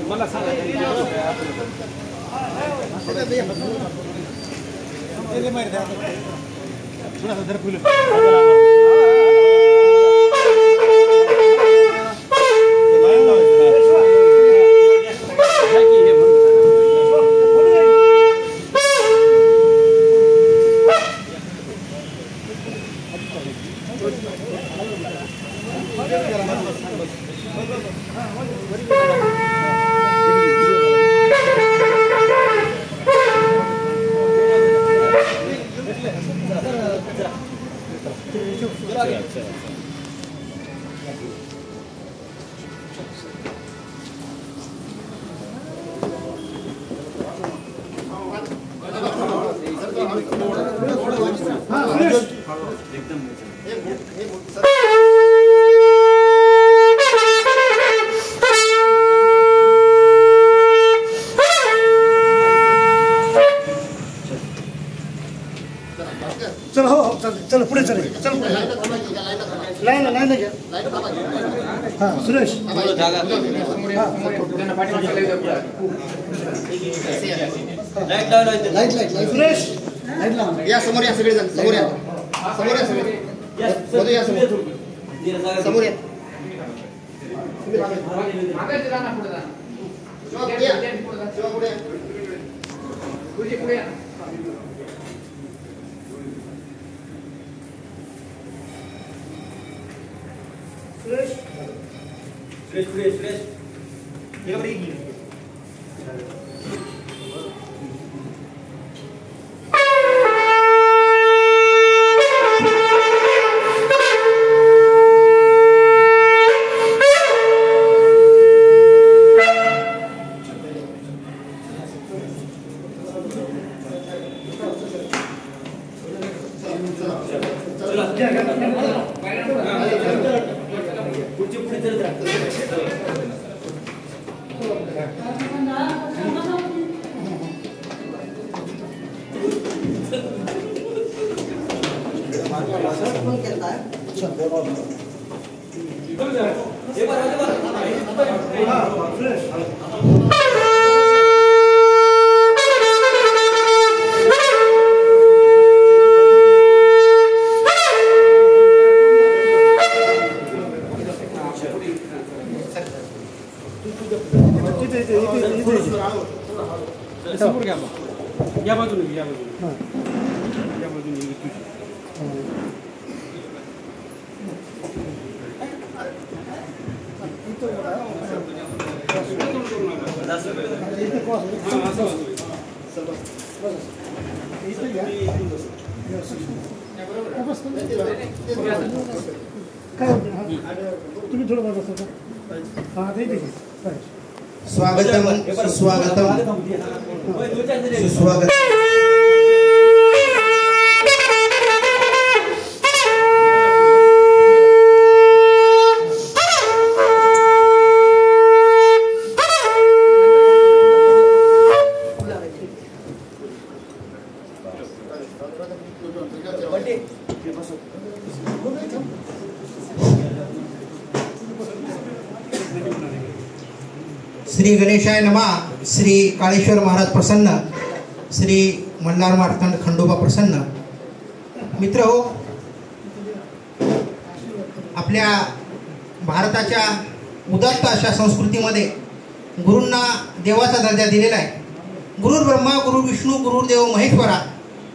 मला सांगा चल हो चल पुढे चल चल लाईन घ्या हां सुरेश लाईट सुरेश लाईट लावा या समोर या सगळे जण समोर या सगळे या समोर या या बाजूने तुम्ही थोडं बघा हां ते स्वागतम स्वागतम स्वागत श्री गणेशाय नमः. श्री काळेश्वर महाराज प्रसन्न. श्री मल्हार मार्तंड खंडोबा प्रसन्न. मित्र हो, आपल्या भारताच्या उदात्त अशा संस्कृतीमध्ये गुरूंना देवाचा दर्जा दिलेला आहे. गुरुर् ब्रह्मा गुरु विष्णू गुरुर्देव महेश्वरा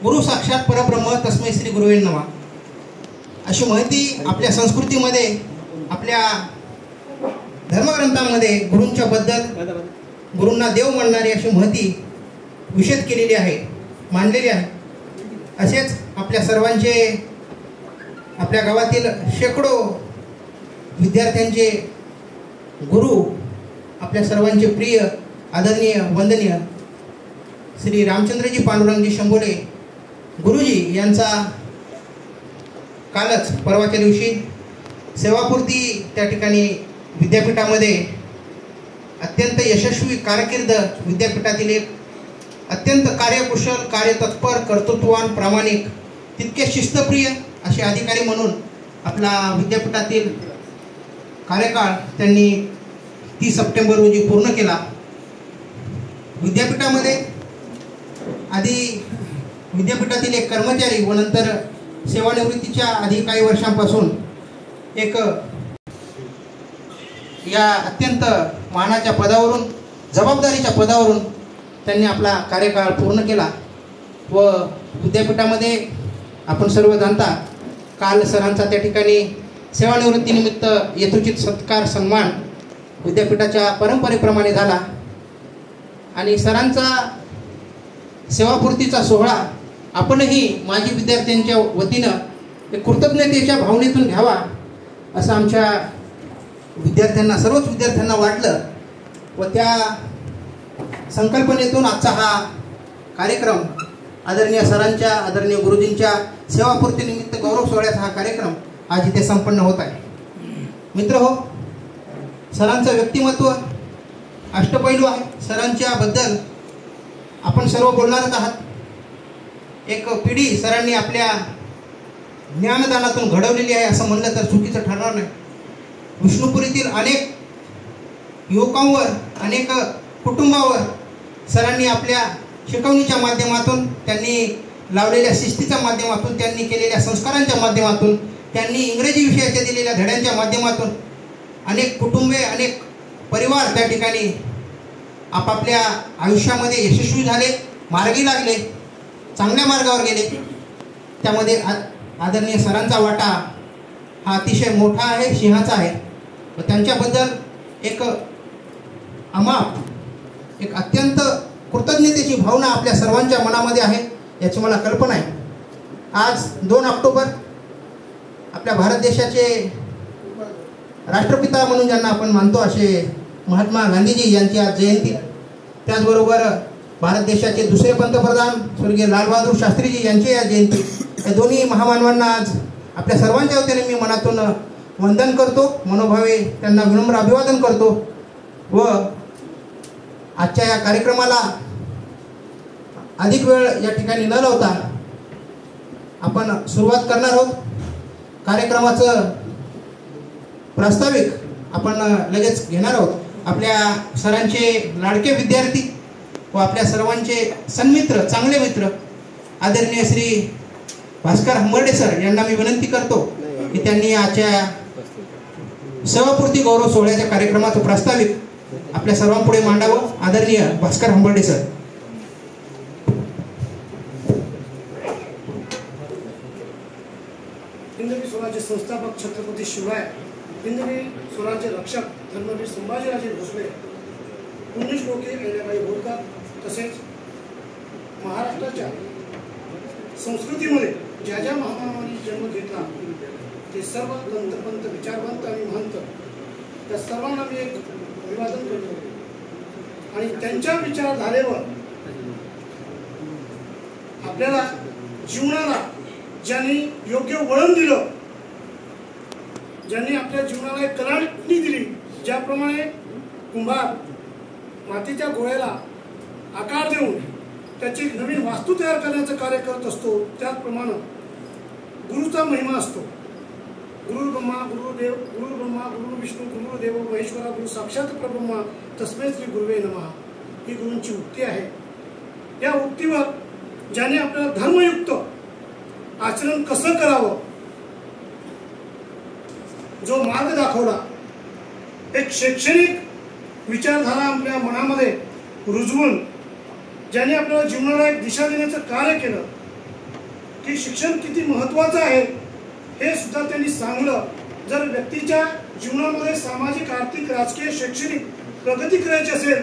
गुरु साक्षात परब्रह्म तस्मै श्री गुरुवे नमः अशी माहिती आपल्या संस्कृतीमध्ये, आपल्या धर्मग्रंथामध्ये गुरूंच्या बद्दल, गुरूंना देव म्हणणारी अशी महती विशद केलेली आहे, मांडलेली आहे. असेच आपल्या सर्वांचे, आपल्या गावातील शेकडो विद्यार्थ्यांचे गुरु, आपल्या सर्वांचे प्रिय आदरणीय वंदनीय श्री रामचंद्रजी पांडुरंगजी शंभोले गुरुजी यांचा कालच परवाच्या दिवशी सेवापूर्ती त्या ठिकाणी विद्यापीठामध्ये अत्यंत यशस्वी कारकीर्द, विद्यापीठातील एक अत्यंत कार्यकुशल, कार्यतत्पर, कर्तृत्ववान, प्रामाणिक, तितके शिस्तप्रिय असे अधिकारी म्हणून आपला विद्यापीठातील कार्यकाळ त्यांनी 30 सप्टेंबर रोजी पूर्ण केला. विद्यापीठामध्ये आधी विद्यापीठातील एक कर्मचारी व नंतर सेवानिवृत्तीच्या आधी काही वर्षांपासून एक या अत्यंत मानाच्या पदावरून, जबाबदारीच्या पदावरून त्यांनी आपला कार्यकाळ पूर्ण केला. व विद्यापीठामध्ये आपण सर्व जाणता, काल सरांचा त्या ठिकाणी सेवानिवृत्तीनिमित्त यथोचित सत्कार सन्मान विद्यापीठाच्या परंपरेप्रमाणे झाला. आणि सरांचा सेवापूर्तीचा सोहळा आपणही माजी विद्यार्थ्यांच्या वतीनं एक कृतज्ञतेच्या भावनेतून घ्यावा असं आमच्या विद्यार्थ्यांना, सर्वच विद्यार्थ्यांना वाटलं. व त्या संकल्पनेतून आजचा हा कार्यक्रम, आदरणीय सरांच्या, आदरणीय गुरुजींच्या सेवापूर्तीनिमित्त गौरव सोहळ्याचा हा कार्यक्रम आज इथे संपन्न होत आहे. मित्रहो, सरांचं व्यक्तिमत्व अष्टपैलू आहे. सरांच्याबद्दल आपण सर्व बोलणारच आहात. एक पिढी सरांनी आपल्या ज्ञानदानातून घडवलेली आहे असं म्हणलं तर चुकीचं ठरणार नाही. विष्णुपुरीतील अनेक युवकांवर, अनेक कुटुंबावर सरांनी आपल्या शिकवणीच्या माध्यमातून, त्यांनी लावलेल्या शिस्तीच्या माध्यमातून, त्यांनी केलेल्या संस्कारांच्या माध्यमातून, त्यांनी इंग्रजी विषयाच्या दिलेल्या धड्यांच्या माध्यमातून अनेक कुटुंबे, अनेक परिवार त्या ठिकाणी आपापल्या आयुष्यामध्ये यशस्वी झाले, मार्गी लागले, चांगल्या मार्गावर गेले. त्यामध्ये आदरणीय सरांचा वाटा हा अतिशय मोठा आहे, सिंहाचा आहे. व त्यांच्याबद्दल एक अमाप, एक अत्यंत कृतज्ञतेची भावना आपल्या सर्वांच्या मनामध्ये आहे याची मला कल्पना आहे. आज 2 ऑक्टोबर आपल्या भारत देशाचे राष्ट्रपिता म्हणून ज्यांना आपण मानतो असे महात्मा गांधीजी यांची आज जयंती. त्याचबरोबर भारत देशाचे दुसरे पंतप्रधान स्वर्गीय लालबहादूर शास्त्रीजी यांची आज जयंती. या दोन्ही महामानवांना आज आपल्या सर्वांच्या वतीने मी मनातून वंदन करतो, मनोभावे त्यांना विनम्र अभिवादन करतो. व आजच्या या कार्यक्रमाला अधिक वेळ या ठिकाणी न लावता आपण सुरुवात करणार आहोत. कार्यक्रमाचं प्रास्ताविक आपण लगेच घेणार आहोत. आपल्या सरांचे लाडके विद्यार्थी व आपल्या सर्वांचे सन्मित्र, चांगले मित्र आदरणीय श्री भास्कर हंबर्डे सर यांना मी विनंती करतो की त्यांनी आजच्या सेवापूर्ती गौरव सोहळ्याच्या कार्यक्रमाचं प्रास्ताविक आपल्या सर्वांपुढे मांडावं. आदरणीय भास्कर हंबर्डे सर. हिंदवी स्वराज्य संस्थापक छत्रपती शिवराय, हिंदवी स्वराज्य रक्षक धर्मवीर संभाजीराजे भोसले, पुण्यश्लोकी अहिल्याबाई होळकर, तसेच महाराष्ट्राच्या संस्कृतीमध्ये ज्या ज्या महामानवांनी जन्म घेतला ते सर्व तंत्रपंत, विचारवंत आणि महंत, त्या सर्वांना मी एक अभिवादन करतो. आणि त्यांच्या विचारधारेवर आपल्याला जीवनाला ज्यांनी योग्य वळण दिलं, ज्यांनी आपल्या जीवनाला एक कलाटणी दिली, ज्याप्रमाणे कुंभार मातीच्या गोळ्याला आकार देऊन त्याची नवीन वास्तू तयार करण्याचं कार्य करत असतो, त्याचप्रमाणे गुरुचा महिमा असतो. गुरु ब्रह्मा गुरुदेव, गुरु ब्रह्मा गुरु विष्णू गुरुदेव महेश्वरा, गुरु साक्षात परब्रह्मा तस्मै श्री गुरुवे नमः, ही गुरूंची उक्ती आहे. या उक्तीवर ज्याने आपल्याला धर्मयुक्त आचरण कसं करावं जो मार्ग दाखवला, एक शैक्षणिक विचारधारा आपल्या मनामध्ये रुजवून ज्याने आपल्याला जीवनाला एक दिशा देण्याचं कार्य केलं, की शिक्षण किती महत्त्वाचं आहे हे सुद्धा त्यांनी सांगलं. जर व्यक्तीच्या जीवनामध्ये सामाजिक, आर्थिक, राजकीय, शैक्षणिक प्रगती करायची असेल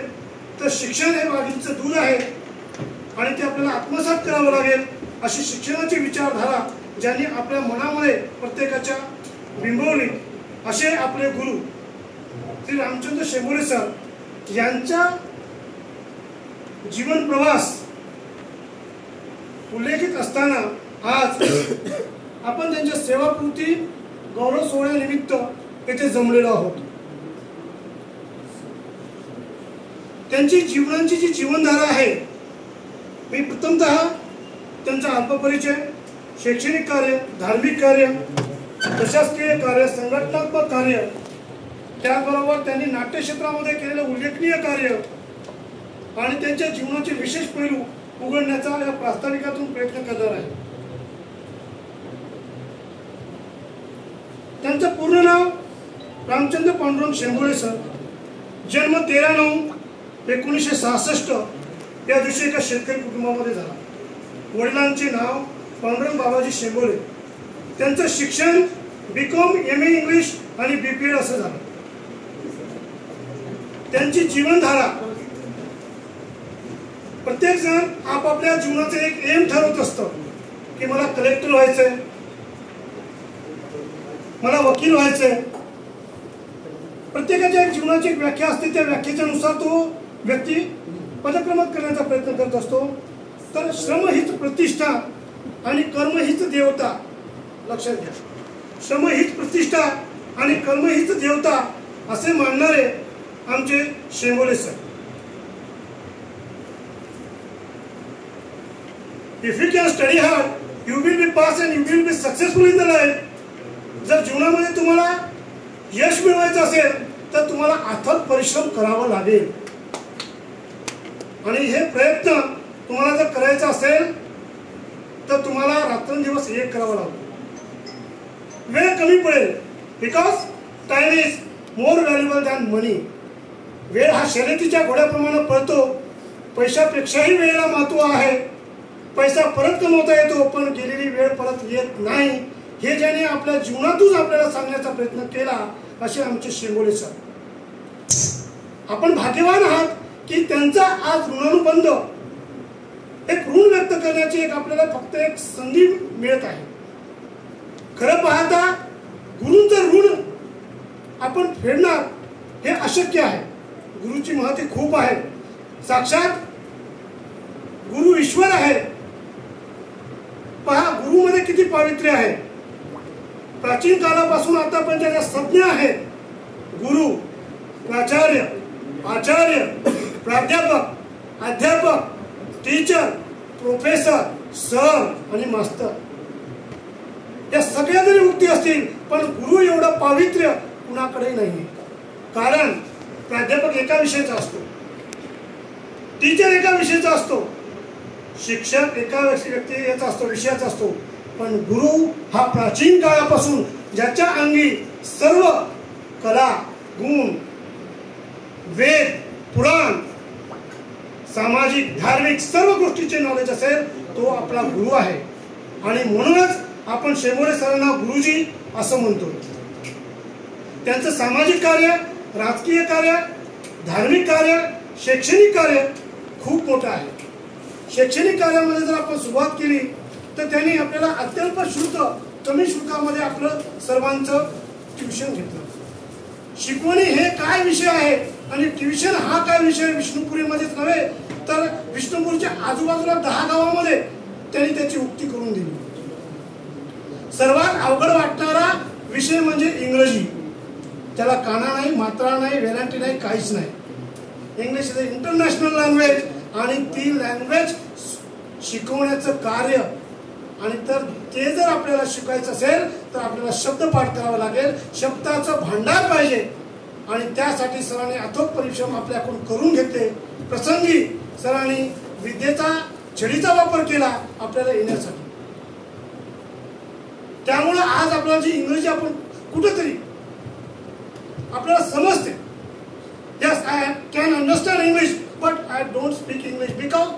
तर शिक्षण हे वाघीचं दूध आहे आणि ते आपल्याला आत्मसात करावं लागेल. अशी शिक्षणाची विचारधारा ज्यांनी आपल्या मनामध्ये प्रत्येकाच्या बिंबवली, असे आपले गुरु श्री रामचंद्र शेंबोरे सर यांचा जीवन प्रवास उल्लेखित असताना आज आपण त्यांच्या सेवापूर्ती गौरव सोहळ्यानिमित्त येथे जमलेलो आहोत. त्यांची जीवनाची जी जीवनधारा आहे, मी प्रथमतः त्यांचा अल्पपरिचय, शैक्षणिक कार्य, धार्मिक कार्य, प्रशासकीय कार्य, संघटनात्मक कार्य त्याचबरोबर त्यांनी नाट्य क्षेत्रामध्ये केलेलं उल्लेखनीय कार्य आणि त्यांच्या जीवनाचे विशेष पैलू उघडण्याचा या प्रास्ताविकातून प्रयत्न करणार आहे. त्यांचं पूर्ण नाव रामचंद्र पांडुरंग शेंबोळे सर. जन्म 13/9/1966 या दिवशी एका शेतकरी कुटुंबामध्ये झाला. वडिलांचे नाव पांडुरंग बाबाजी शेंबोळे. त्यांचं शिक्षण BCom MA इंग्लिश आणि BPEd असं झालं. त्यांची जीवनधारा, प्रत्येक जण आपापल्या जीवनाचं एक एम ठरवत असतं की मला कलेक्टर व्हायचंय, मला वकील व्हायचंय. प्रत्येकाच्या एक जीवनाची एक व्याख्या असते. त्या व्याख्येच्या नुसार तो व्यक्ती पदक्रमात करण्याचा प्रयत्न करत असतो. तर श्रम हीच प्रतिष्ठा आणि कर्म हीच देवता. लक्षात घ्या, श्रम हीच प्रतिष्ठा आणि कर्म हीच देवता असे मानणारे आमचे शेंबोळे sir. If you can study hard, you will be pass and you will be successful in the life. जर जीवनामध्ये तुम्हाला यश मिळवायचं असेल तर तुम्हाला अथक परिश्रम करावा लागेल. आणि हे प्रयत्न तुम्हाला जर करायचा असेल तर तुम्हाला रात्रंदिवस एक करावा लागतो. वेळ कमी पडेल, because time is more valuable than money. वेळ हा शर्यतीच्या घोड्याप्रमाणे पळतो. पैशापेक्षाही वेळेला महत्व आहे. पैसा परत कमवता येतो पण गेलेली वेळ परत येत नाही. हे ज्याने आपल्या जीवनातून आपल्याला सांगण्याचा प्रयत्न केला असे आमचे शेंबोळे सर. आपण भाग्यवान आहात की त्यांचा आज ऋणानुबंध, एक ऋण व्यक्त करण्याची एक आपल्याला फक्त एक संधी मिळत आहे. खरं पाहता गुरूंचं ऋण आपण फेडणार हे अशक्य आहे. गुरुची महती खूप आहे. साक्षात गुरु ईश्वर आहे. पहा गुरुमध्ये किती पावित्र्य आहे. प्राचीन काळापासून आतापर्यंत ज्या संज्ञा आहेत, गुरु, प्राचार्य, आचार्य, प्राध्यापक, अध्यापक, टीचर, प्रोफेसर, सर आणि मास्टर, या सगळ्या जरी उक्ती असतील पण गुरु एवढं पावित्र्य कुणाकडेही नाही. कारण प्राध्यापक एका विषयाचा असतो, टीचर एका विषयाचा असतो, शिक्षक एका व्यक्ती याचा असतो, विषयाचा असतो. पण गुरु हा प्राचीन काळापासून ज्याच्या अंगी सर्व कला, गुण, वेद, पुराण, सामाजिक, धार्मिक सर्व गोष्टीचे नॉलेज असेल तो आपला गुरु आहे. आणि म्हणूनच आपण शेंबोळे सरांना गुरुजी असं म्हणतो. त्यांचं सामाजिक कार्य, राजकीय कार्य, धार्मिक कार्य, शैक्षणिक कार्य खूप मोठं आहे. शैक्षणिक कार्यामध्ये जर आपण सुरुवात केली तर त्यांनी आपल्याला अत्यल्प शुल्क, कमी शुल्कामध्ये आपलं सर्वांचं ट्युशन घेतलं. शिकवणी हे काय विषय आहे आणि ट्युशन हा काय विषय विष्णुपुरीमध्येच नव्हे तर विष्णुपूरच्या आजूबाजूला 10 गावामध्ये त्यांनी त्याची उक्ती करून दिली. सर्वात अवघड वाटणारा विषय म्हणजे इंग्रजी. त्याला काना नाही, मात्रा नाही, व्हॅलंटी नाही, काहीच नाही. English is a international language आणि ती लँग्वेज शिकवण्याचं कार्य आणि तर ते जर आपल्याला शिकायचं असेल तर आपल्याला शब्दपाठ करावा लागेल. शब्दाचं भांडार पाहिजे आणि त्यासाठी सरांनी अथक परिश्रम आपल्याकडून करून घेतले. प्रसंगी सरांनी विद्येचा, छडीचा वापर केला आपल्याला येण्यासाठी. त्यामुळे आज आपल्याला जी इंग्रजी आपण कुठेतरी आपल्याला समजते. Yes, I can understand English but I don't speak English because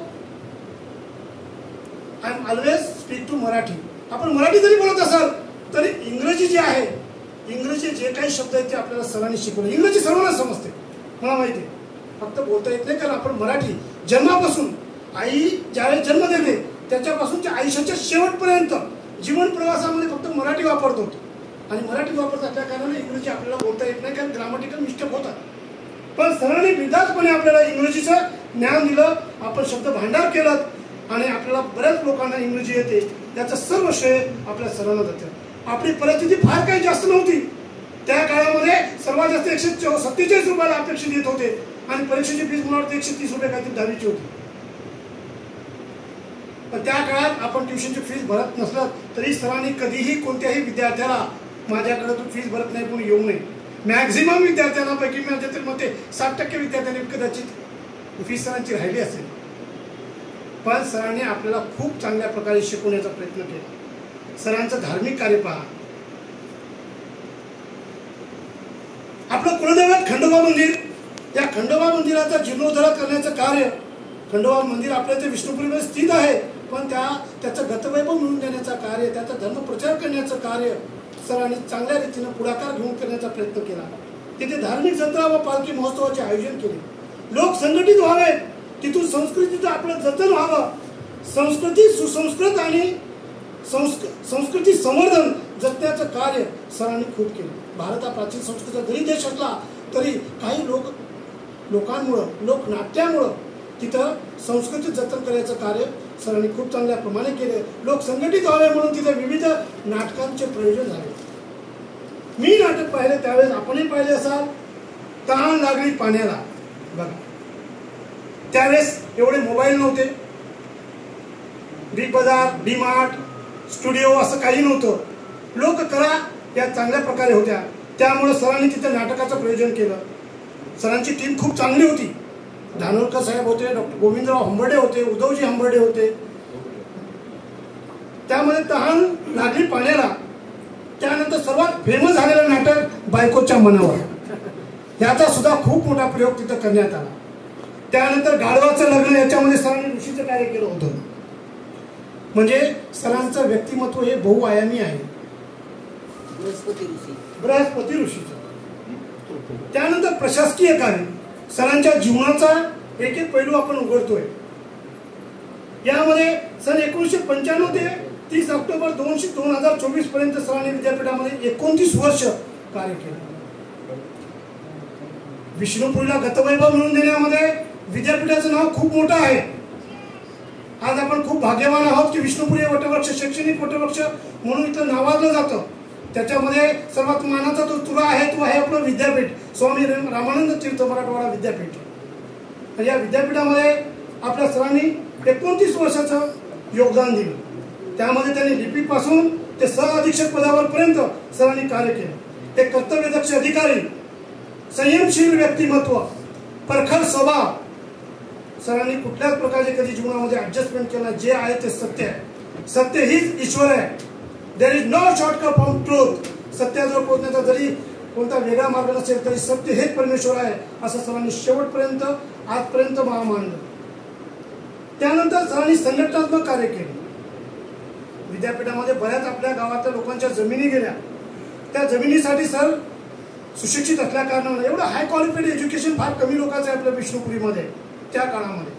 I am always speak to Marathi. आपण मराठी जरी बोलत असाल तरी इंग्रजी जी आहे, इंग्रजी जे काही शब्द आहेत ते आपल्याला सरांनी शिकवले. इंग्रजी सर्वांना समजते, मला माहिती आहे, फक्त बोलता येत नाही. कारण आपण मराठी जन्मापासून, आई ज्यावेळेस जन्म देते त्याच्यापासूनच्या आयुष्याच्या शेवटपर्यंत जीवन प्रवासामध्ये फक्त मराठी वापरतो. आणि मराठी वापरत असल्या कारणाने इंग्रजी आपल्याला बोलता येत नाही कारण ग्रामटिकल मिस्टेक होतात. पण सरांनी बिनधास्तपणे आपल्याला इंग्रजीचं ज्ञान दिलं. आपण शब्द भांडार केलं आणि आपल्याला बऱ्याच लोकांना इंग्रजी येते. त्याचं सर्व श्रेय आपल्या सरांना जातं. आपली परिस्थिती फार काही जास्त नव्हती. त्या काळामध्ये सर्वात जास्त 147 रुपयाला अपेक्षित येत होते आणि परीक्षेची फीस मला वाटतं 130 रुपये काहीतरी 10वीची होती. पण त्या काळात आपण ट्युशनची फीस भरत नसलं तरी सरांनी कधीही कोणत्याही विद्यार्थ्याला माझ्याकडे तू फीस भरत नाही पण येऊ नये, मॅक्झिमम विद्यार्थ्यांपैकी म्हणजे तर मग ते 60% विद्यार्थ्यांनी कदाचित फीस सरांची राहिली असेल, पण सरांनी आपल्याला खूप चांगल्या प्रकारे शिकवण्याचा प्रयत्न केला. सरांचं धार्मिक कार्य पहा. आपलं कुलदैवत खंडोबा मंदिर, या खंडोबा मंदिराचा जीर्णोद्धार करण्याचं कार्य, खंडोबा मंदिर आपल्या ते विष्णुपुरीमध्ये स्थित आहे, पण त्याचं गतवैभव मिळवून देण्याचं कार्य, त्याचा धर्मप्रचार करण्याचं कार्य सरांनी चांगल्या रीतीनं पुढाकार घेऊन करण्याचा प्रयत्न केला. तिथे धार्मिक जत्रा व पालखी महोत्सवाचे आयोजन केले. लोक संघटित व्हावे, तिथून संस्कृतीचं आपलं जतन व्हावं. संस्कृती सुसंस्कृत आणि संस्कृती संवर्धन जपण्याचं कार्य सरांनी खूप केलं. भारत हा प्राचीन संस्कृतीचा जरी देश असला तरी काही लोकांमुळं, लोकनाट्यामुळं तिथं संस्कृती जतन करायचं कार्य सरांनी खूप चांगल्या प्रमाणे केले. लोक संघटित व्हावे म्हणून तिथे विविध नाटकांचे प्रयोजन झाले. मी नाटक पाहिले त्यावेळेस आपणही पाहिले असाल, तहान लागली पाण्याला. बघा, त्यावेळेस एवढे मोबाईल नव्हते, बिग बाजार, डी मार्ट, स्टुडिओ असं काही नव्हतं. लोककला या चांगल्या प्रकारे होत्या. त्यामुळे सरांनी तिथे नाटकाचं प्रयोजन केलं. सरांची टीम खूप चांगली होती. धानोरकर साहेब होते, डॉक्टर गोविंदराव हंबर्डे होते, उद्धवजी हंबर्डे होते. त्यामध्ये तहान लागली पाण्याला, त्यानंतर सर्वात फेमस झालेलं नाटक बायकोच्या मनावर, याचा सुद्धा खूप मोठा प्रयोग तिथं करण्यात आला. त्यानंतर गाढवाचं लग्न, याच्यामध्ये सरांनी ऋषीचं कार्य केलं होतं. म्हणजे सरांचं व्यक्तिमत्व हे बहुआयामी आहे. बृहस्पती ऋषीचं. त्यानंतर प्रशासकीय कार्य, सरांच्या जीवनाचा एक एक पैलू आपण उघडतोय. यामध्ये सन 1995 ते 30 ऑक्टोबर 2024 पर्यंत सरांनी विद्यापीठामध्ये 29 वर्ष कार्य केलं. विष्णुपुरीला गतवैभव मिळवून देण्यामध्ये विद्यापीठाचं नाव खूप मोठं आहे. आज आपण खूप भाग्यवान आहोत की विष्णुपुरी वटवृक्ष शैक्षणिक वटवृक्ष म्हणून इथं नावाजलं जातं. त्याच्यामध्ये सर्वात मानाचा जो तुरा आहे तो आहे आपलं विद्यापीठ, स्वामी रामानंद तीर्थ मराठवाडा विद्यापीठ. या विद्यापीठामध्ये आपल्या सरांनी 29 वर्षाचं योगदान दिलं. त्यामध्ये त्यांनी लिपिपासून ते सहअधीक्षक पदावर पर्यंत सरांनी कार्य केलं. एक कर्तव्यदक्ष अधिकारी, संयमशील व्यक्तिमत्व, परखड स्वभाव. सरांनी कुठल्याच प्रकारचे कधी जीवनामध्ये ऍडजस्टमेंट केला. जे आहे ते सत्य आहे. सत्य हीच ईश्वर आहे. There is no shortcut from truth. सत्याजवळ पोहोचण्याचा जरी कोणता वेगळा मार्ग नसेल तरी सत्य हेच परमेश्वर आहे, असं सरांनी शेवटपर्यंत आजपर्यंत मानलं. त्यानंतर सरांनी संघटनात्मक कार्य केले. विद्यापीठामध्ये बऱ्याच आपल्या गावातल्या लोकांच्या जमिनी गेल्या. त्या जमिनीसाठी सर सुशिक्षित असल्या कारणाने एवढं हाय क्वालिफाईड एज्युकेशन फार कमी लोकांचं आहे आपल्या विष्णुपुरीमध्ये. त्या काळामध्ये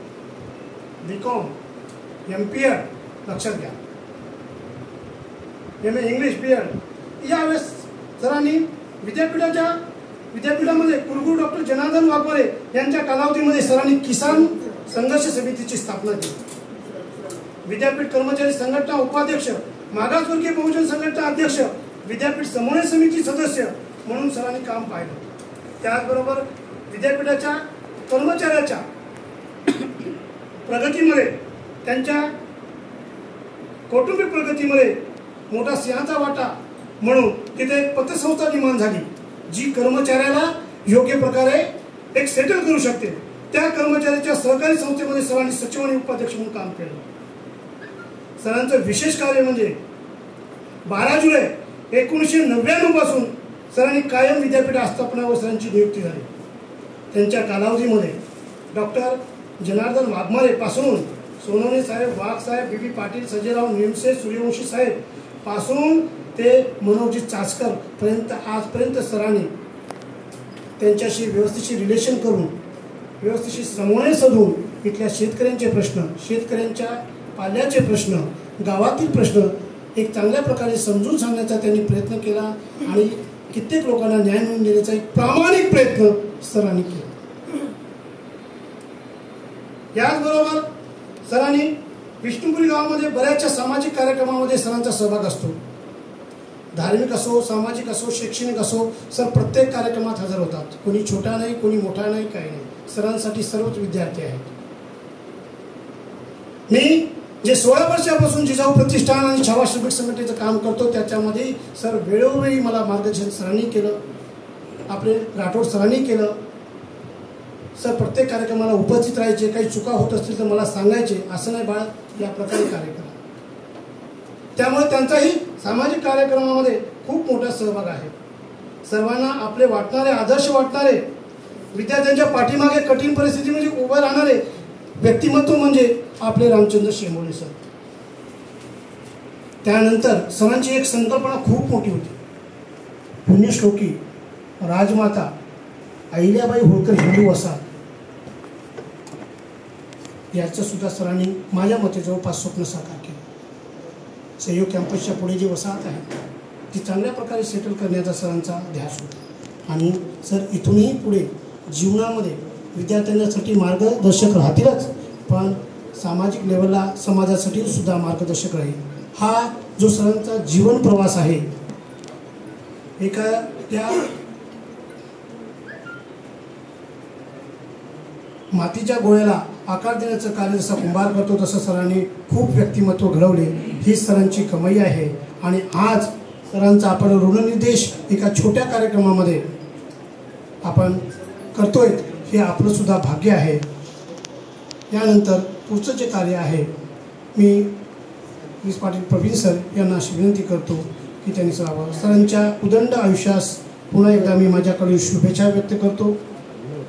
बीकॉम, MPEd लक्षात घ्या, MA इंग्लिश, BEd. यावेळेस सरांनी विद्यापीठामध्ये कुलगुरू डॉक्टर जनार्दन वाघमारे यांच्या कालावधीमध्ये सरांनी किसान संघर्ष समितीची स्थापना केली. विद्यापीठ कर्मचारी संघटना उपाध्यक्ष, मागासवर्गीय बहुजन संघटना अध्यक्ष, विद्यापीठ समन्वय समिती सदस्य म्हणून सरांनी काम पाहिलं. त्याचबरोबर विद्यापीठाच्या कर्मचाऱ्याच्या प्रगतीमध्ये, त्यांच्या कौटुंबिक प्रगतीमध्ये मोठा सिंहाचा वाटा म्हणून तिथे एक पतसंस्था निर्माण झाली, जी कर्मचाऱ्याला योग्य प्रकारे एक सेटल करू शकते. त्या कर्मचाऱ्याच्या सहकारी संस्थेमध्ये सरांनी सचिव आणि उपाध्यक्ष म्हणून काम केलं. सरांचं विशेष कार्य म्हणजे 12 जुलै 1999 पासून सरांनी कायम विद्यापीठ आस्थापनावर सरांची नियुक्ती झाली. त्यांच्या कालावधीमध्ये डॉक्टर जनार्दन वाघमारे पासून सोनवणे साहेब, वाघ साहेब, BB पाटील, सजयराव निमसे, सूर्यवंशी साहेब पासून ते मनोजी चाचकर पर्यंत आजपर्यंत सरांनी त्यांच्याशी व्यवस्थित रिलेशन करून, व्यवस्थित समन्वय साधून इथल्या शेतकऱ्यांचे प्रश्न, शेतकऱ्यांच्या पाल्याचे प्रश्न, गावातील प्रश्न एक चांगल्या प्रकारे समजून सांगण्याचा त्यांनी प्रयत्न केला आणि कित्येक लोकांना न्याय मिळवून देण्याचा एक प्रामाणिक प्रयत्न सरांनी केला. याचबरोबर सरांनी विष्णुपुरी गावामध्ये बऱ्याचशा सामाजिक कार्यक्रमामध्ये सरांचा सहभाग असतो. धार्मिक असो, सामाजिक असो, शैक्षणिक असो, सर प्रत्येक कार्यक्रमात हजर होतात. कोणी छोटा नाही, कोणी मोठा नाही, काही नाही. सरांसाठी सर्वच विद्यार्थी आहेत. मी जे 16 वर्षापासून जिजाऊ प्रतिष्ठान आणि छावा श्रमिक संघटनेचं काम करतो त्याच्यामध्ये सर वेळोवेळी मला मार्गदर्शन सरांनी केलं. आपले राठोड सरांनी केलं. सर प्रत्येक कार्यक्रमाला उपस्थित राहायचे, काही चुका होत असतील तर मला सांगायचे, असं नाही बाळ या प्रकारे कार्यक्रम. त्यामुळे त्यांचाही सामाजिक कार्यक्रमामध्ये खूप मोठा सहभाग आहे. सर्वांना आपले वाटणारे, आदर्श वाटणारे, विद्यार्थ्यांच्या पाठीमागे कठीण परिस्थितीमध्ये उभं राहणारे व्यक्तिमत्व म्हणजे आपले रामचंद्र शेंबोळे सर. त्यानंतर सरांची एक संकल्पना खूप मोठी होती. पुण्यश्लोकी राजमाता अहिल्याबाई होळकर हिंदू वसाहत याचं सुद्धा सरांनी माझ्या मते जवळपास स्वप्न साकार केलं. सहयोग कॅम्पसच्या पुढे जी वसाहत आहे ती चांगल्या प्रकारे सेटल करण्याचा सरांचा ध्यास होता. आणि सर इथूनही पुढे जीवनामध्ये विद्यार्थ्यांसाठी मार्गदर्शक राहतीलच, पण सामाजिक लेवलला समाजासाठी सुद्धा मार्गदर्शक राहील. हा जो सरांचा जीवन प्रवास आहे, एका त्या मातीच्या गोळ्याला आकार देण्याचं कार्य जसा कुंभार करतो तसं सरांनी खूप व्यक्तिमत्व घडवले. ही सरांची कमाई आहे. आणि आज सरांचा आपण ऋणनिर्देश एका छोट्या कार्यक्रमामध्ये आपण करतोय, हे आपलं सुद्धा भाग्य आहे. यानंतर पुढचं जे कार्य आहे, मी वीस पाटील प्रवीण सर यांना अशी विनंती करतो की त्यांनी सरांच्या उदंड आयुष्यास पुन्हा एकदा मी माझ्याकडे शुभेच्छा व्यक्त करतो.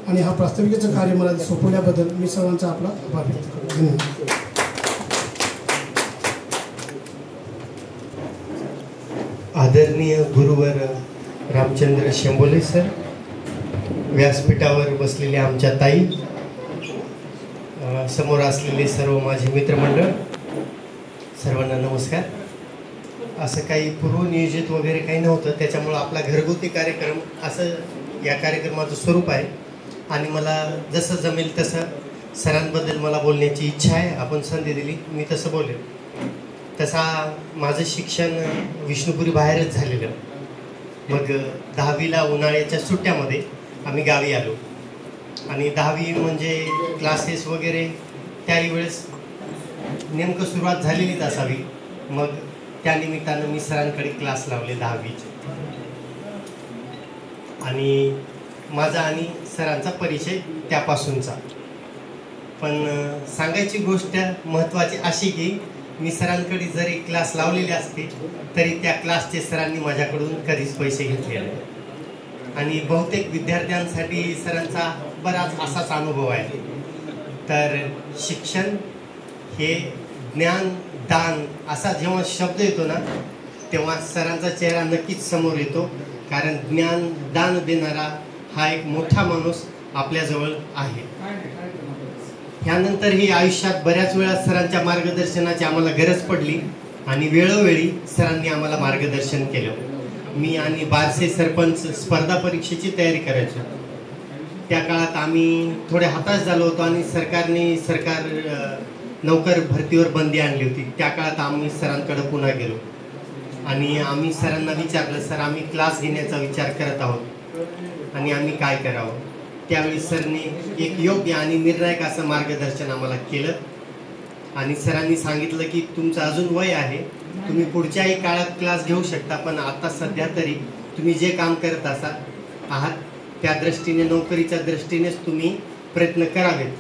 आणि हा प्रास्ताविकेचं कार्य मला सोपवल्याबद्दल मी सर्वांचा आपला आभार व्यक्त करतो. धन्यवाद. आदरणीय गुरुवर रामचंद्र शेंबोळे सर, व्यासपीठावर बसलेले आमच्या ताई, समोर असलेले सर्व माझे मित्रमंडळ, सर्वांना नमस्कार. असं काही पूर्वनियोजित वगैरे काही नव्हतं, त्याच्यामुळं आपला घरगुती कार्यक्रम असं या कार्यक्रमाचं स्वरूप आहे. आणि मला जसं जमेल तसं सरांबद्दल मला बोलण्याची इच्छा आहे. आपण संधी दिली मी तसं बोलेन. तसा माझं शिक्षण विष्णुपुरी बाहेरच झालेलं. मग 10वीला उन्हाळ्याच्या सुट्ट्यामध्ये आम्ही गावी आलो. आणि 10वी म्हणजे क्लासेस वगैरे त्याही वेळेस नेमकं सुरुवात झालेलीच असावी. मग त्यानिमित्तानं मी सरांकडे क्लास लावले 10वीचे. आणि माझा आणि सरांचा परिचय त्यापासूनचा. पण सांगायची गोष्ट महत्त्वाची अशी की मी सरांकडे जरी क्लास लावलेले असते तरी त्या क्लासचे सरांनी माझ्याकडून कधीच पैसे घेतले नाही. आणि बहुतेक विद्यार्थ्यांसाठी सरांचा बराच असाच अनुभव आहे. तर शिक्षण हे ज्ञान दान असा जेव्हा शब्द येतो ना, तेव्हा सरांचा चेहरा नक्कीच समोर येतो. कारण ज्ञान दान देणारा हा एक मोठा माणूस आपल्याजवळ आहे. ह्यानंतरही आयुष्यात बऱ्याच वेळा सरांच्या मार्गदर्शनाची आम्हाला गरज पडली आणि वेळोवेळी सरांनी आम्हाला मार्गदर्शन केलं. मी आणि बारसे सरपंच स्पर्धा परीक्षेची तयारी करायचो. त्या काळात आम्ही थोडे हताश झालो होतो आणि सरकार नौकर भरतीवर बंदी आणली होती. त्या काळात आम्ही सरांकडे पुन्हा गेलो आणि आम्ही सरांना विचारलं, सर आम्ही क्लास घेण्याचा विचार करत आहोत आणि आम्ही काय करावं. त्यावेळी सरने एक योग्य आणि निर्णायक असं मार्गदर्शन आम्हाला केलं. आणि सरांनी सांगितलं की तुमचं अजून वय आहे, तुम्ही पुढच्याही काळात क्लास घेऊ शकता, पण आता सध्या तरी तुम्ही जे काम करत आहात त्या दृष्टीने नोकरीच्या दृष्टीनेच तुम्ही प्रयत्न करावेत.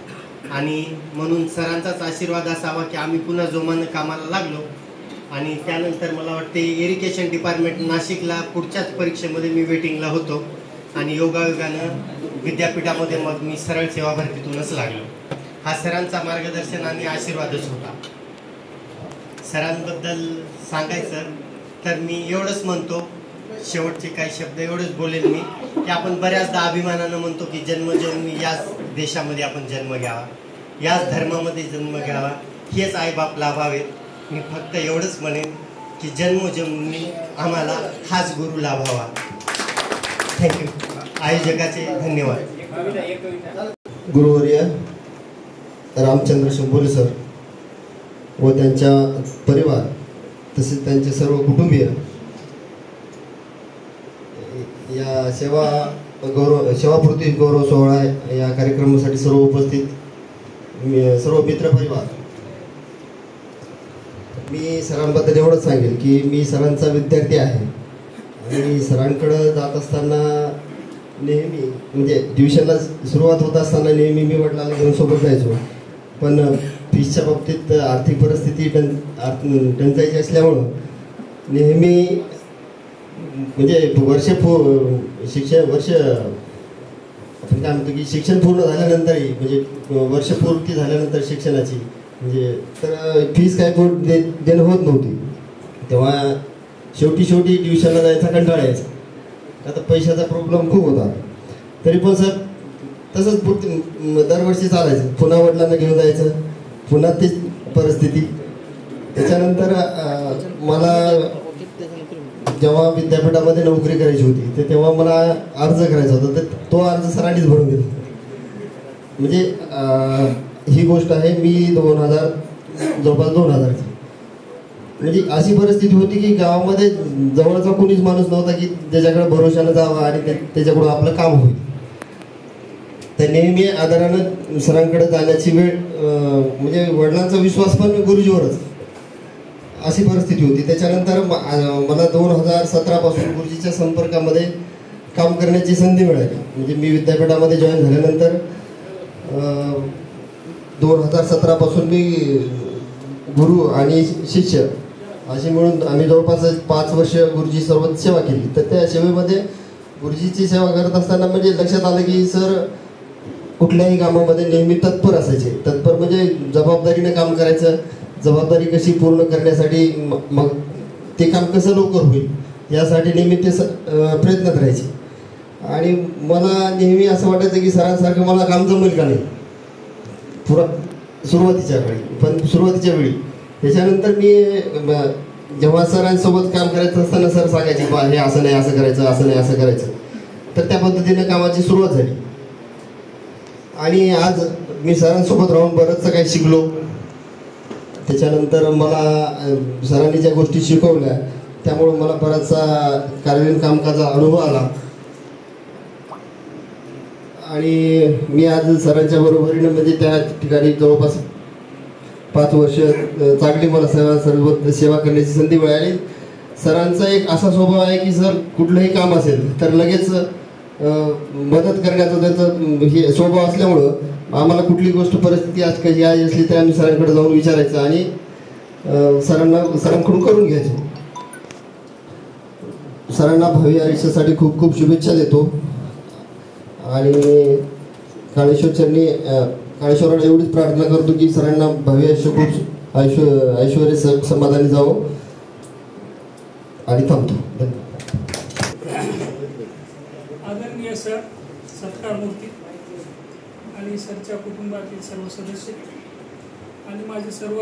आणि म्हणून सरांचाच आशीर्वाद असावा की आम्ही पुन्हा जोमानं कामाला लागलो. आणि त्यानंतर मला वाटते इरिगेशन डिपार्टमेंट नाशिकला पुढच्याच परीक्षेमध्ये मी वेटिंगला होतो आणि योगायोगानं विद्यापीठामध्ये मग मी सरळ सेवा भरतीतूनच लागलो. हा सरांचा मार्गदर्शन आणि आशीर्वादच होता. सरांबद्दल सांगायचं तर मी एवढंच म्हणतो, शेवटचे काही शब्द एवढंच बोलेल मी की आपण बऱ्याचदा अभिमानानं म्हणतो की जन्मजन्मी याच देशामध्ये आपण जन्म घ्यावा, याच धर्मामध्ये जन्म घ्यावा, हेच आईबाप लाभावेत. मी फक्त एवढंच म्हणेन की जन्मोजन्मी आम्हाला हाच गुरु लाभावा. थँक्यू. आयोजकाचे धन्यवाद. गुरुवर्य रामचंद्र शेंबोळे सर व त्यांच्या परिवार तसेच त्यांचे सर्व कुटुंबीय या सेवापूर्ती गौरव सोहळा या कार्यक्रमासाठी सर्व उपस्थित सर्व मित्रपरिवार, मी सरांबद्दल एवढंच सांगेल की मी सरांचा विद्यार्थी आहे आणि सरांकडं जात असताना नेहमी म्हणजे ट्युशनला सुरुवात होत असताना नेहमी मी वडिलांना घेऊन सोबत जायचो. पण फीसच्या बाबतीत आर्थिक परिस्थिती टंचाईची असल्यामुळं नेहमी म्हणजे आपण काय म्हणतो की शिक्षण पूर्ण झाल्यानंतरही म्हणजे वर्षपूर्ती झाल्यानंतर शिक्षणाची म्हणजे तर फीस काय देणं होत नव्हती. तेव्हा शेवटी ट्युशनला जायचा कंटाळा यायचा. आता पैशाचा प्रॉब्लेम खूप होता. तरी पण सर तसंच दरवर्षी चालायचं. पुन्हा वडिलांना घेऊन जायचं, पुन्हा तीच परिस्थिती. त्याच्यानंतर मला जेव्हा विद्यापीठामध्ये नोकरी करायची होती तर तेव्हा मला अर्ज करायचा होता. तर तो अर्ज सरांनीच भरून दिला. म्हणजे ही गोष्ट आहे मी जवळपास 2000 म्हणजे अशी परिस्थिती होती की गावामध्ये जवळचा कोणीच माणूस नव्हता की ज्याच्याकडे भरोशानं जावं आणि त्याच्याकडून आपलं काम होईल. तर नेहमी आदरानं सरांकडे जाण्याची वेळ म्हणजे वडिलांचा विश्वास पण गुरुजीवरच अशी परिस्थिती होती. त्याच्यानंतर मला 2017 पासून गुरुजीच्या संपर्कामध्ये काम करण्याची संधी मिळाली. म्हणजे मी विद्यापीठामध्ये जॉईन झाल्यानंतर 2017 पासून मी गुरु आणि शिष्य अशी मिळून आम्ही जवळपास 5 वर्ष गुरुजी सोबत सेवा केली. तर त्या सेवेमध्ये गुरुजीची सेवा करत असताना म्हणजे लक्षात आलं की सर कुठल्याही कामामध्ये नेहमी तत्पर असायचे. तत्पर म्हणजे जबाबदारीने काम करायचं, जबाबदारी कशी पूर्ण करण्यासाठी मग ते काम कसं लवकर होईल यासाठी नेहमी ते प्रयत्न करायचे. आणि मला नेहमी असं वाटायचं की सरांसारखं मला काम जमेल का नाही सुरुवातीच्या वेळी. त्याच्यानंतर मी जेव्हा सरांसोबत काम करायचं असताना सर सांगायचे बा हे असं नाही असं करायचं, असं नाही असं करायचं. तर त्या पद्धतीने कामाची सुरुवात झाली. आणि आज मी सरांसोबत राहून बरंचसं काही शिकलो. त्याच्यानंतर मला सरांनी ज्या गोष्टी शिकवल्या त्यामुळं मला बराचसा कार्यालयीन कामकाजा अनुभव आला. आणि मी आज सरांच्या बरोबरीनं म्हणजे त्या ठिकाणी जवळपास 5 वर्ष चांगली मला सर्व सेवा करण्याची संधी मिळाली. सरांचा एक असा स्वभाव आहे की सर कुठलंही काम असेल तर लगेच मदत करण्याचा त्यांचा हे स्वभाव असल्यामुळं आम्हाला कुठली गोष्ट परिस्थिती कशी आहे असली तर आम्ही सरांकडे जाऊन विचारायचं आणि सरांकडून करून घ्यायचो. सरांना भावी आयुष्यासाठी खूप खूप शुभेच्छा देतो. आणि काळेश्वराला एवढीच प्रार्थना करतो की सरांना भावी आयुष्य खूप ऐश्वर्य समाधानी जावं. आणि थांबतो. आदरणीय सर, सत्कार मूर्ती आणि सरच्या कुटुंबातील सर्व सदस्य आणि माझे सर्व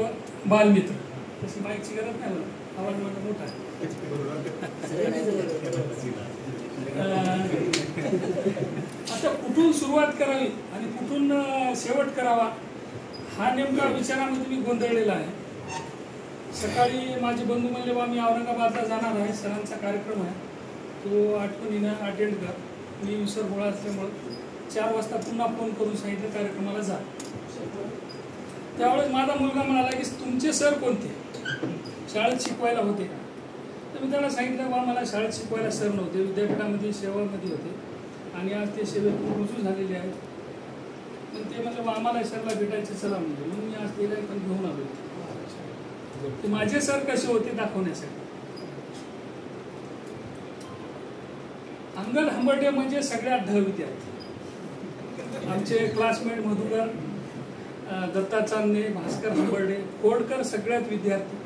बालमित्र. तशी माहिती गरज नाही, मला आवाज माझा मोठा आहे. आता कुठून सुरुवात करावी आणि कुठून शेवट करावा हा नेमका विचारामध्ये मी गोंधळलेला आहे. सकाळी माझे बंधू म्हणले बा मी औरंगाबादला जाणार आहे, सरांचा कार्यक्रम आहे, तो आठवणीनं अटेंड कर. मी विसरभोळा असल्यामुळं 4 वाजता पुन्हा फोन करून सांगितलं कार्यक्रमाला जा. त्यावेळेस माझा मुलगा म्हणाला की तुमचे सर कोणते, शाळेत शिकवायला होते का? तर मी त्याला सांगितलं बा मला शाळेत शिकवायला सर नव्हते, विद्यापीठामध्ये सेवामध्ये होते आणि आज ते सेवेतून रुजू झालेले आहेत. पण ते म्हणजे आम्हाला सरला भेटायचे चला म्हणजे, म्हणून मी आज गेला पण घेऊन आलो. ते माझे सर कसे होते दाखवण्यासाठी. अंगद हंबर्डे म्हणजे सगळ्यात ढ विद्यार्थी. आमचे क्लासमेट मधुकर, दत्ता चांदणे, भास्कर हंबर्डे, कोडकर सगळ्यात विद्यार्थी,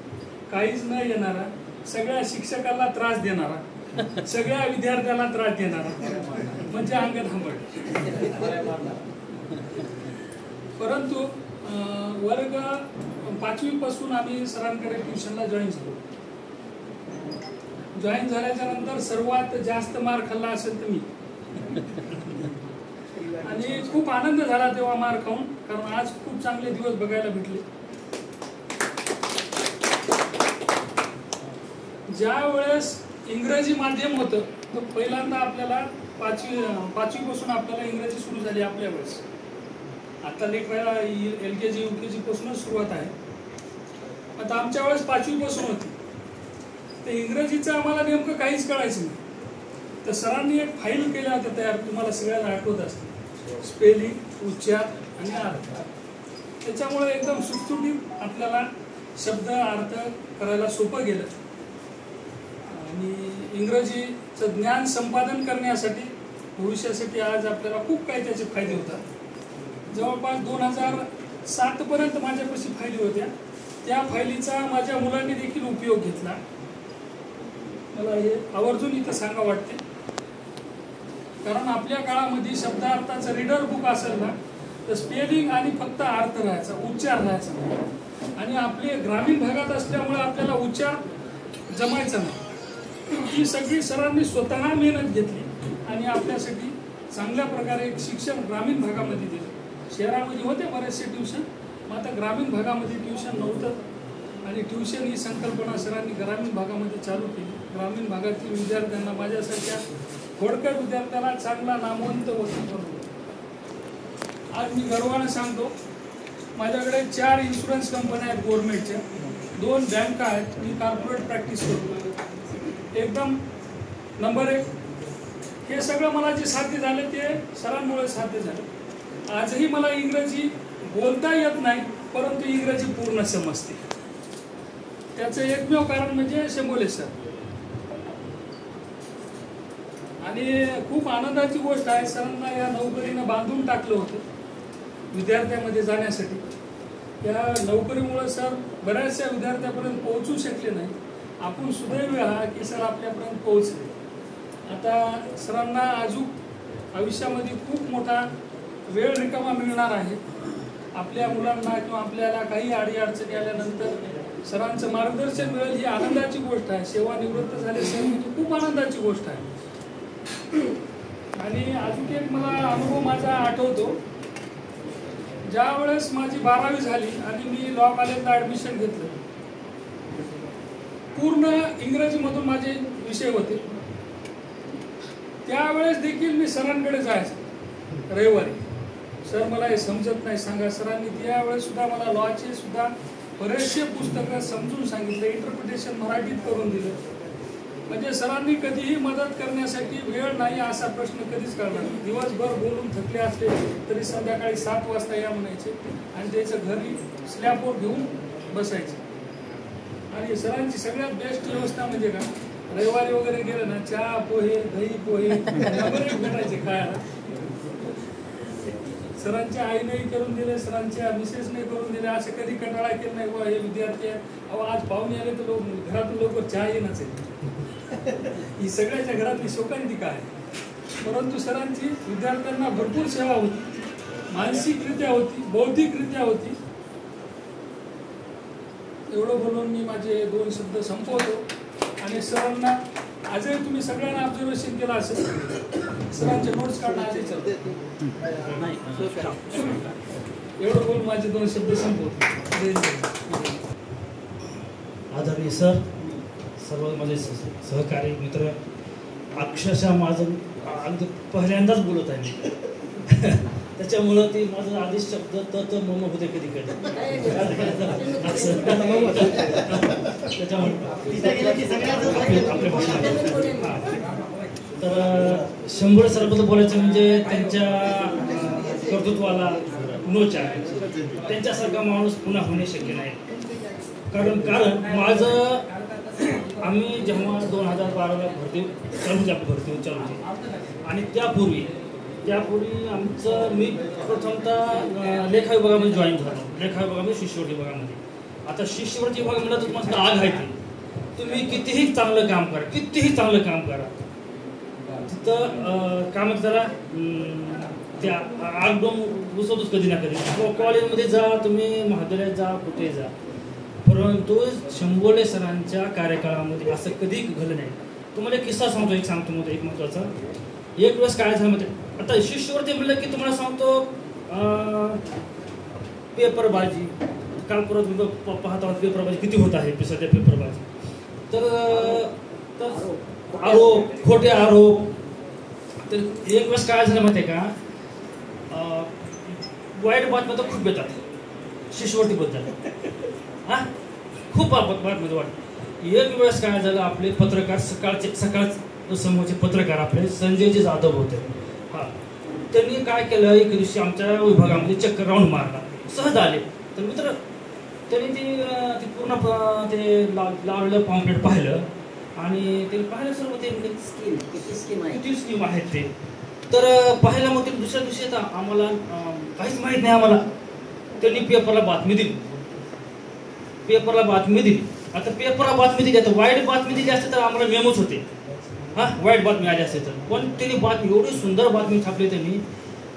काहीच न येणारा, सगळ्या शिक्षकाला त्रास देणारा, सगळ्या विद्यार्थ्याला त्रास देणारा म्हणजे अंगद हंबर्डे. परंतु वर्ग 5वी पासून आम्ही सरांकडे ट्युशनला जॉईन झालो. जॉईन झाल्याच्या नंतर सर्वात जास्त मार खाल्ला असेल तर मी. आणि खूप आनंद झाला तेव्हा मार खाऊन, कारण आज खूप चांगले दिवस बघायला भेटले. ज्या वेळेस इंग्रजी माध्यम होतं तर पहिल्यांदा आपल्याला 5वी पासून आपल्याला इंग्रजी सुरू झाली आपल्या वेळेस. आता लेकराला LKG UKG पासूनच सुरुवात आहे. आता आमच्या वेळेस 5वी पासून होती. तर इंग्रजीचं आम्हाला नेमकं काहीच कळायचं नाही. तर सरांनी एक फाईल केल्या होत्या तयार, तुम्हाला सगळ्यांना आठवत असते, स्पेलिंग, उच्चार आणि अर्थ. त्याच्यामुळे एकदम सुटसुटीत आपल्याला शब्द अर्थ करायला सोपं गेलं. आणि इंग्रजीचं ज्ञान संपादन करण्यासाठी भविष्यासाठी आज आपल्याला खूप काही त्याचे फायदे होतात. जवळपास 2007 पर्यंत माझ्यापाशी फायली होत्या. त्या फायलीचा माझ्या मुलांनी देखील उपयोग घेतला. मला हे आवर्जून इथं सांगा वाटते, कारण आपल्या काळामध्ये शब्दार्थाचं रीडर बुक असेल ना तर स्पेलिंग आणि फक्त अर्थ राहायचा, उच्चार राहायचा. आणि आपले ग्रामीण भागात असल्यामुळे आपल्याला उच्चार जमायचा नाही. ही सगळी सरांनी स्वतः मेहनत घेतली आणि आपल्यासाठी चांगल्या प्रकारे एक शिक्षण ग्रामीण भागामध्ये दिलं. शहरामध्ये होते बरेचसे ट्युशन, मग आता ग्रामीण भागामध्ये ट्युशन नव्हतं आणि ट्युशन ही संकल्पना सरांनी ग्रामीण भागामध्ये चालू केली. ग्रामीण भागातील विद्यार्थ्यांना, माझ्यासारख्या थोडक्या विद्यार्थ्याला चांगला नामवंत वकील बनवलं. आज मी गर्वाने सांगतो, माझ्याकडे 4 इन्शुरन्स कंपन्या आहेत गव्हर्नमेंटच्या, 2 बँका आहेत. मी कॉर्पोरेट प्रॅक्टिस करतो एकदम नंबर 1. हे सगळं मला जे साध्य झालं ते सरांमुळे साध्य झालं. आजही मला इंग्रजी बोलता येत नाही, परंतु इंग्रजी पूर्ण समजते. त्याचं एकमेव कारण म्हणजे शेंबोले सर. आणि खूप आनंदाची गोष्ट आहे, सरांना या नोकरीनं बांधून टाकलं होतं विद्यार्थ्यांमध्ये जाण्यासाठी. या नोकरीमुळे सर बऱ्याचशा विद्यार्थ्यापर्यंत पोहोचू शकले नाही. आपण सुदैव आहात की सर आपल्यापर्यंत पोहोचले. आता सरांना अजून आयुष्यामध्ये खूप मोठा वेळ रिकामा मिळणार आहे. आपल्या मुलांना किंवा आपल्याला काही अडीअडचणी आल्यानंतर सरांचं मार्गदर्शन मिळेल ही आनंदाची गोष्ट आहे. सेवानिवृत्त झाले सर म्हणजे खूप आनंदाची गोष्ट आहे. आणि अजून एक मला अनुभव माझा आठवतो, ज्या वेळेस माझी 12वी झाली आणि मी लॉ कॉलेजला ॲडमिशन घेतलं, पूर्ण इंग्रजीमधून माझे विषय होते. त्यावेळेस देखील मी सरांकडे जायचो रविवारी. सर मला हे समजत नाही सांगा. सरांनी त्यावेळेस सुद्धा मला लॉचे सुद्धा बरेचसे पुस्तकं समजून सांगितलं, इंटरप्रिटेशन मराठीत करून दिलं. म्हणजे सरांनी कधीही मदत करण्यासाठी वेळ नाही असा प्रश्न कधीच काढला नाही. दिवसभर बोलून थकले असले तरी संध्याकाळी 7 वाजता या म्हणायचे आणि त्याचं घरी स्लॅबवर घेऊन बसायचे. आणि सरांची सगळ्यात बेस्ट व्यवस्था म्हणजे का, रविवारी वगैरे गेलं ना चहा पोहे, दही पोहे भेटायचे खायला. सरांच्या आईनेही करून दिले, सरांच्या मिसेसने करून दिले. असं कधी कंटाळा केला नाही बा हे विद्यार्थी आहे, अहो आज पाहुणे आले तर घरातून लवकर चहा येणंच आहे. ही सगळ्याच्या घरातली शोकांतिका आहे. परंतु सरांची विद्यार्थ्यांना भरपूर सेवा होती, मानसिकरित्या होती, बौद्धिकरित्या होती. एवढं बोलून मी माझे 2 शब्द संपवतो. आणि सरांना आजही तुम्ही सगळ्यांना ऑब्झर्वेशन केलं असेल, सरांचे नोट्स काढणं आधी चालते. एवढं बोलून माझे 2 शब्द संपवतो. आदरणीय सर, सर्व माझे सहकारी मित्र, अक्षरशः माझं अगदी पहिल्यांदाच बोलत आहे मी. त्याच्यामुळं ते माझं आधी शब्द तर मम होते कधी कधी. तर शंभर सरबद्दल बोलायचं म्हणजे त्यांच्या कर्तृत्वाला नोचा, त्यांच्यासारखा माणूस पुन्हा होणे शक्य नाही. कारण माझं आम्ही जेव्हा 2012ला भरती चालू आणि त्यापूर्वी आमचं मी प्रथमतः लेखा विभागामध्ये जॉईन झालो. लेखा विभागामध्ये शिष्यवृत्ती विभागामध्ये. आता शिष्यवृत्ती विभाग म्हणलं तर माझं आग आहे. तुम्ही कितीही चांगलं काम करा तिथं काय म्हणतात त्याला, त्या आग डोम घुसवतोच कधी ना कधी. कॉलेजमध्ये जा, तुम्ही महाविद्यालयात जा, कुठे जा, परंतु शंभोले सरांच्या कार्यकाळामध्ये असं कधी घडलं नाही. तुम्हाला एक किस्सा सांगतो, एक महत्त्वाचा. एक वेळेस काय झालं म्हणजे, आता शिष्यवृत्ती म्हणलं की तुम्हाला सांगतो पेपरबाजी, काल परत पाहता पेपरबाजी किती होत आहे सध्या पेपरबाजी. तर आरोप, खोटे आरोप. तर एक वेळेस काय झालं माहिती आहे का, वाईट बातम्या तर खूप येतात शिष्यवृत्तीबद्दल. हां, खूप बातम्या वाटत. एक वेळेस काय झालं, आपले पत्रकार सकाळचे समूहाचे पत्रकार आपले संजयजी जाधव होते. हा, त्यांनी काय केलं, एक दिवशी आमच्या विभागामध्ये चक्कर राऊंड मारला, सहज आले. तर मित्र त्यांनी ते पूर्ण ते लावलेलं पॉम्पलेट पाहिलं आणि ते पाहिलं सर्व ते किती स्कीम आहेत ते. तर पाहिलं मग ते दुसऱ्या दिवशी येतात आम्हाला काहीच माहीत नाही आम्हाला. त्यांनी पेपरला बातमी दिली. आता पेपरला बातमी दिली, आता वाईट बातमी दिली असते तर आम्हाला मेमोच होते. हा, वाईट बातमी आली असते तर. पण त्यांनी बातमी एवढी सुंदर बातमी छापली त्यांनी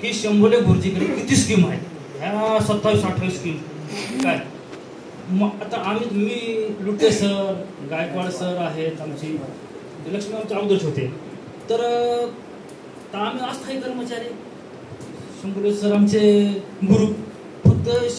की शंभोले गुरुजीकडे किती स्कीम आहेत, ह्या 27-28 स्कीम काय. मग आता मी लुटे सर, गायकवाड सर आहेत आमची, लक्ष्मी आमचे अवधूत होते. तर आम्ही अस्थायी कर्मचारी, शंभोले सर आमचे गुरु. फक्त